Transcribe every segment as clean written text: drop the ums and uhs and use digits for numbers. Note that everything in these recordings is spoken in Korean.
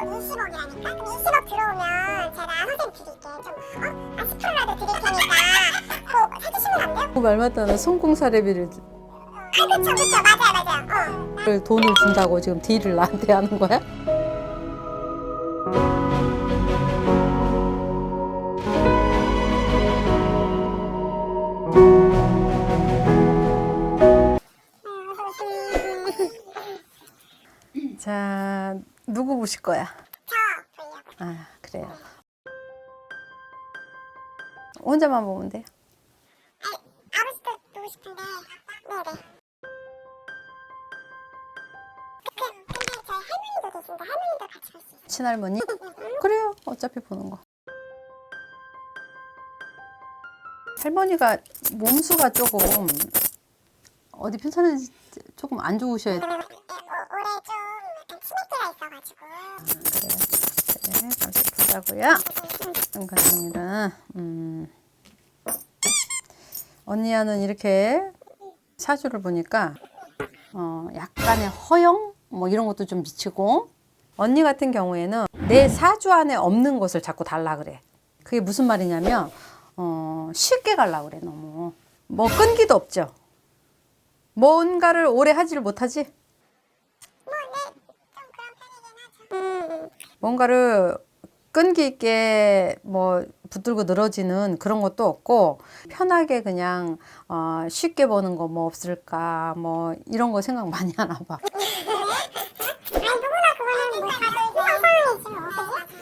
20억이라니까? 그럼 20억 들어오면 제가 선생님 드릴게. 좀 10%라도 드릴 테니까 그거 사주시면 안 돼요? 그 말 맞다나 성공사례비를 그쵸 맞아요. 돈을 준다고 지금 딜을 나한테 하는 거야? 자, 누구 보실 거야? 저 보려고. 아, 그래요. 혼자만 보면 돼요? 아버지도 보고 싶은데 네네. 근데 저희 할머니도 계신데 할머니도 같이 볼 수 있어요? 친할머니? 그래요. 어차피 보는 거. 할머니가 몸수가 조금 어디 편찮은지 조금 안 좋으셔야 돼. 올해 좀 약간 치매기가 있어가지고. 그래요. 네, 가서 보자고요. 감사합니다. 언니야는 이렇게 사주를 보니까 약간의 허영 뭐 이런 것도 좀 미치고, 언니 같은 경우에는 내 사주 안에 없는 것을 자꾸 달라 그래. 그게 무슨 말이냐면 쉽게 갈라 그래. 너무 뭐 끈기도 없죠. 뭔가를 오래 하지를 못하지. 좀 그런 편이긴 하죠. 뭔가를 끈기 있게 뭐 붙들고 늘어지는 그런 것도 없고, 편하게 그냥 쉽게 버는 거 뭐 없을까 뭐 이런 거 생각 많이 하나 봐. 아니 누구나 그거는 뭐 다들 상상이지 뭐. 그지?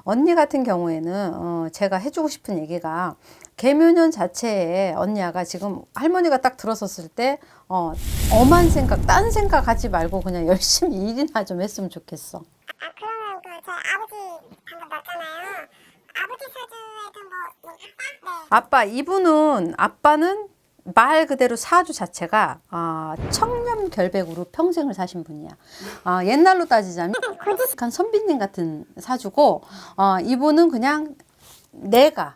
언니 같은 경우에는 제가 해주고 싶은 얘기가, 계묘년 자체에 언니야가 지금 할머니가 딱 들어섰을 때 엄한 생각, 딴 생각 하지 말고 그냥 열심히 일이나 좀 했으면 좋겠어. 그러면 저희 아버지 방금 봤잖아요. 아버지 사주에도 네. 아빠, 이분은 아빠는 말 그대로 사주 자체가 청렴결백으로 평생을 사신 분이야. 옛날로 따지자면 고지식한 선비님 같은 사주고, 이분은 그냥 내가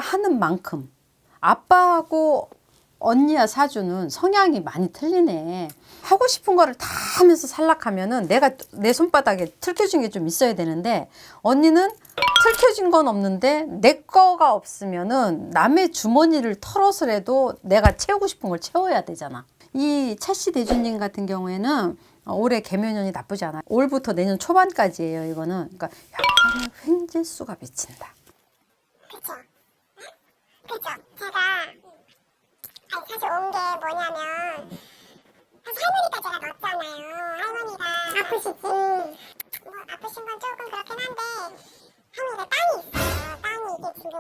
하는 만큼. 아빠하고 언니야 사주는 성향이 많이 틀리네. 하고 싶은 거를 다 하면서 살락하면은 내가 내 손바닥에 틀켜진 게 좀 있어야 되는데, 언니는 틀켜진 건 없는데 내 거가 없으면은 남의 주머니를 털어서라도 내가 채우고 싶은 걸 채워야 되잖아. 이 차씨 대주님 같은 경우에는 올해 계묘년이 나쁘지 않아. 올부터 내년 초반까지예요. 이거는 그러니까 약간의 횡재수가 비친다. 그쵸. 제가 사실 온 게 뭐냐면, 사실 할머니가 제가 넣었잖아요. 할머니가 아프시지. 뭐 아프신 건 조금 그렇긴 한데 할머니가 땅이 있어요. 땅이 이게 지금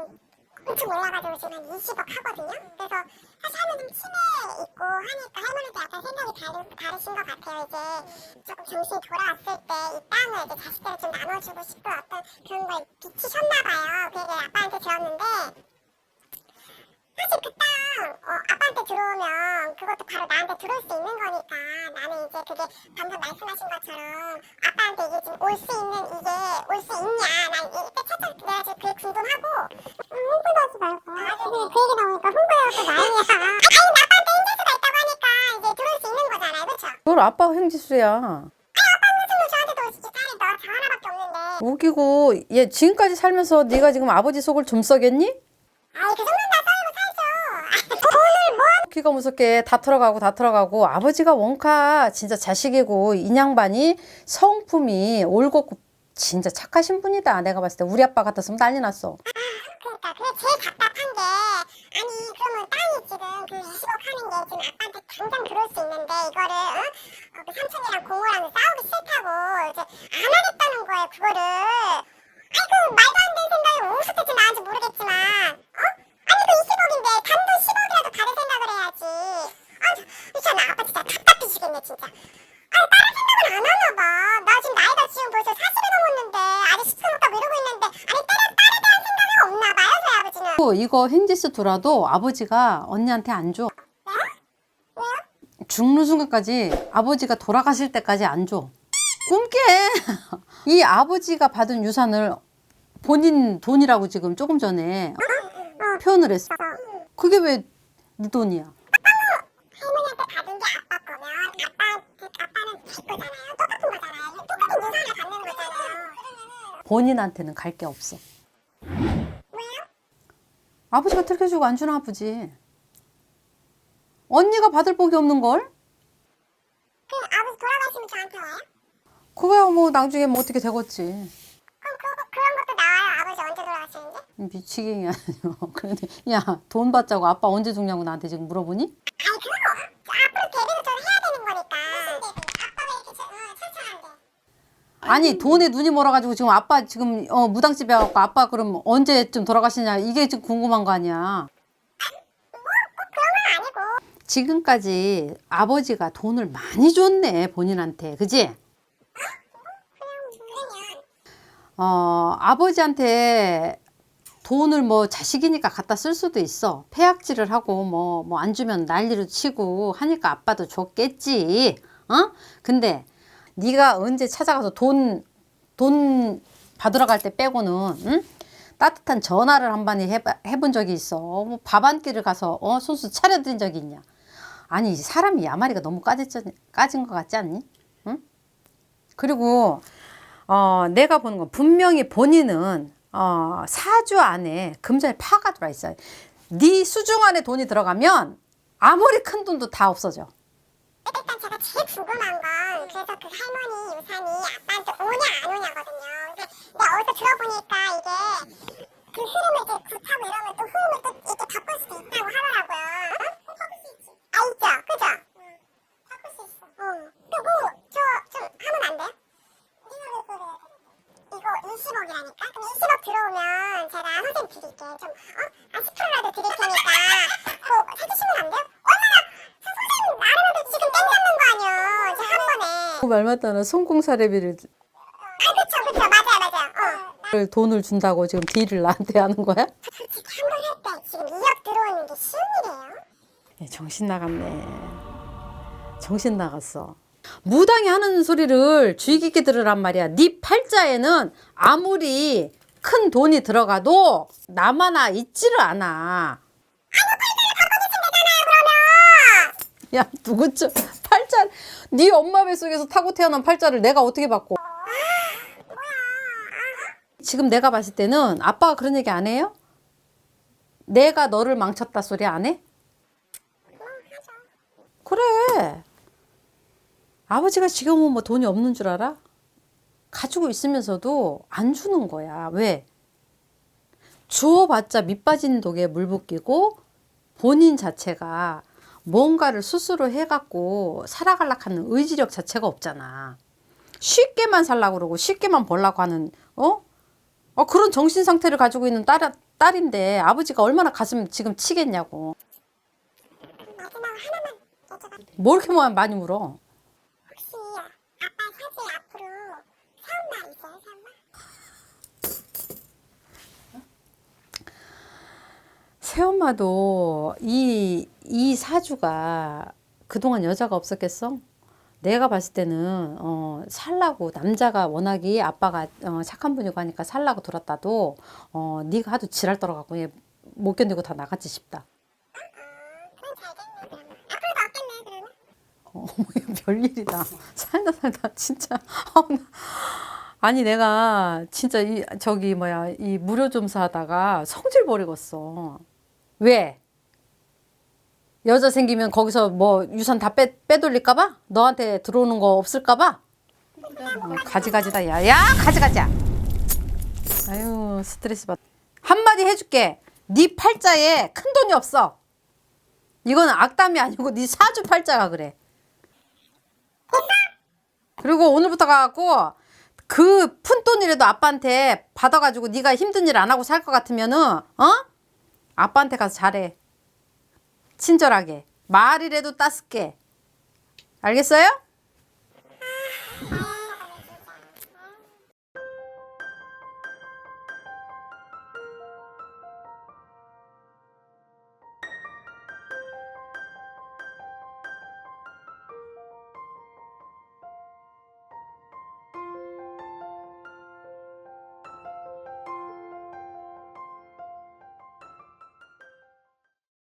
엄청 올라가지고 지금 한 20억 하거든요. 그래서 사실 할머니는 치매 있고 하니까 할머니도 약간 생각이 다르신 것 같아요. 이제 조금 정신이 돌아왔을 때 이 땅을 이제 자식들을 좀 나눠주고 싶은 어떤 그런 걸 비치셨나 봐요. 그 얘기를 아빠한테 들었는데, 사실 그 땅 아빠한테 들어오면 그것도 바로 나한테 들어올 수 있는 거니까, 나는 이제 그게 방금 말씀하신 것처럼 아빠한테 이게 지금 올 수 있는, 이게 올 수 있냐, 난 이때 차차 내가 지금 그게 궁금하고. 홍보도 하지 말고 그 얘기 나오니까 홍보해갖고 난리야. 아니 아빠한테 행재수가 있다고 하니까 이제 들어올 수 있는 거잖아요, 그쵸? 그걸 아빠 횡재수야. 아빠 무슨 저한테 더 진짜 딸이 저 하나밖에 없는데. 웃기고, 얘 지금까지 살면서 네가 지금 아버지 속을 좀 썩였니? 아이 그 정도는 다 썰고 살죠. 돈을 뭐 귀가 무섭게 다 털어가고 아버지가 원카 진짜 자식이고, 인양반이 성품이 올곧고 진짜 착하신 분이다. 내가 봤을 때 우리 아빠 같았으면 난리 났어. 그러니까 그게 제일 답답한 게, 아니 그러면 땅이 지금 그 20억 하는 게 지금 아빠한테 당장 들어올 수 있는데 이거를 그 삼촌이랑 고모랑 싸우기 싫다고 이제 안 하겠다는 거예요, 그거를. 아이고 말도 안 되는 생각이 어디서 대체 나은지 모르겠지만 아니 그 20억인데 단돈 10억이라도 다른 생각을 해야지. 참 아빠 진짜 답답해 죽겠네 진짜. 아니 다른 생각은 안 하나 봐. 나 지금 나이가 지금 벌써 40이 넘었는데 아직 10살 못하고 이러고 있는데, 아니 딸에 대한 생각이 없나 봐요, 저희 아버지는. 또 이거 횡재수 두라도 아버지가 언니한테 안 줘. 네? 왜요? 죽는 순간까지, 아버지가 돌아가실 때까지 안 줘. 꿈깨. 이 아버지가 받은 유산을 본인 돈이라고 지금 조금 전에 표현을 했어. 그게 왜 네 돈이야? 할머니한테 받은 게 아빠 거면 아빠는 제 거잖아요. 똑같은 거잖아요. 똑같은 유산을 받는 거잖아요. 본인한테는 갈 게 없어. 왜요? 아버지가 들켜주고 안 주나 보지. 언니가 받을 복이 없는 걸? 그럼 아버지 돌아가시면 저한테 와요? 그거야 뭐 나중에 뭐 어떻게 되겠지. 그럼 그런 것도 나와요? 아버지 언제 돌아가시는지? 미치겠냐. 그런데 야, 돈 받자고 아빠 언제 죽냐고 나한테 지금 물어보니? 아니 그거 앞으로 대비를 좀 해야 되는 거니까. 무슨 대비? 아빠가 이렇게 천천한데. 아니 돈에 눈이 멀어가지고 지금 아빠 지금 무당집에 와갖고 아빠 그럼 언제쯤 돌아가시냐 이게 지금 궁금한 거 아니야. 꼭 그런 건 아니고. 지금까지 아버지가 돈을 많이 줬네 본인한테, 그지? 그러면 아버지한테 돈을 뭐 자식이니까 갖다 쓸 수도 있어. 폐악질을 하고 뭐 안 주면 난리를 치고 하니까 아빠도 줬겠지. 근데 네가 언제 찾아가서 돈 받으러 갈 때 빼고는 응? 따뜻한 전화를 한 번에 해본 적이 있어. 뭐 밥 한 끼를 가서 손수 차려드린 적이 있냐. 아니 사람이 야마리가 너무 까진 것 같지 않니? 응? 그리고 내가 보는 건 분명히 본인은 사주 안에 금전의 파가 들어와 있어요. 네 수중 안에 돈이 들어가면 아무리 큰 돈도 다 없어져. 일단 제가 제일 궁금한 건 그래서 그 할머니 유산이 아빠한테 오냐 안 오냐거든요. 근데 내가 어디서 들어보니까 이게 그 흐름을 이제 굿하고 이러면 또 흐름을 또 이렇게 바꿀 수도 있다고 하더라고요. 바꿀 수 있지. 있죠, 그죠? 바꿀 수 있어. 그리고 저 좀 하면 안 돼요? 네가 왜 그래? 이거 20억이라니까? 그럼 20억 들어오면 제가 선생님 드릴게. 좀, 10%라도 드릴 테니까 그거 사주시면 안 돼요? 얼마나 선생님 나름대로 지금 땡 잡는 거 아니에요? 이제 한 번에. 말 맞다나 성공사례비를 그쵸, 맞아요. 돈을 준다고 지금 딜을 나한테 하는 거야? 솔직히 한 번 할 때 지금 2억 들어오는 게 쉬운 일이에요? 정신 나갔네. 정신 나갔어. 무당이 하는 소리를 주의 깊게 들으란 말이야. 네 팔자에는 아무리 큰 돈이 들어가도 남아나 있지를 않아. 야, 누구쯤 팔자, 네 엄마 뱃속에서 타고 태어난 팔자를 내가 어떻게 바꿔? 지금 내가 봤을 때는 아빠가 그런 얘기 안 해요? 내가 너를 망쳤다 소리 안 해? 그래. 아버지가 지금은 뭐 돈이 없는 줄 알아? 가지고 있으면서도 안 주는 거야. 왜? 주어봤자 밑 빠진 독에 물 붓기고 본인 자체가 뭔가를 스스로 해갖고 살아가려고 하는 의지력 자체가 없잖아. 쉽게만 살라고 그러고 쉽게만 벌라고 하는 그런 정신 상태를 가지고 있는 딸인데 아버지가 얼마나 가슴 지금 치겠냐고. 마지막 하나만 여쭤봐도 돼요? 뭘 이렇게 많이 물어? 혹시 아빠 사진 앞으로 새엄마 있어요? 새엄마? 새엄마도 이 사주가 그동안 여자가 없었겠어? 내가 봤을 때는 살라고 남자가 워낙에 아빠가 착한 분이고 하니까 살라고 들었다도 네가 하도 지랄 떨어갖고 얘 못 견디고 다 나갔지 싶다. 그건 잘 됐네 그러면. 앞으로도 없겠네 그러면. 별일이다. 살다 진짜. 아니 내가 진짜 이 무료 점수 하다가 성질 버리겠어. 왜? 여자 생기면 거기서 뭐 유산 다 빼돌릴까봐? 너한테 들어오는 거 없을까봐? 가지가지다. 야 가지가지야. 아유 스트레스 받. 한마디 해줄게. 네 팔자에 큰 돈이 없어. 이건 악담이 아니고 네 사주 팔자가 그래. 그리고 오늘부터 가갖고 그 푼돈이라도 아빠한테 받아가지고 네가 힘든 일 안 하고 살 것 같으면은 아빠한테 가서 잘해. 친절하게 말이라도 따숩게. 알겠어요?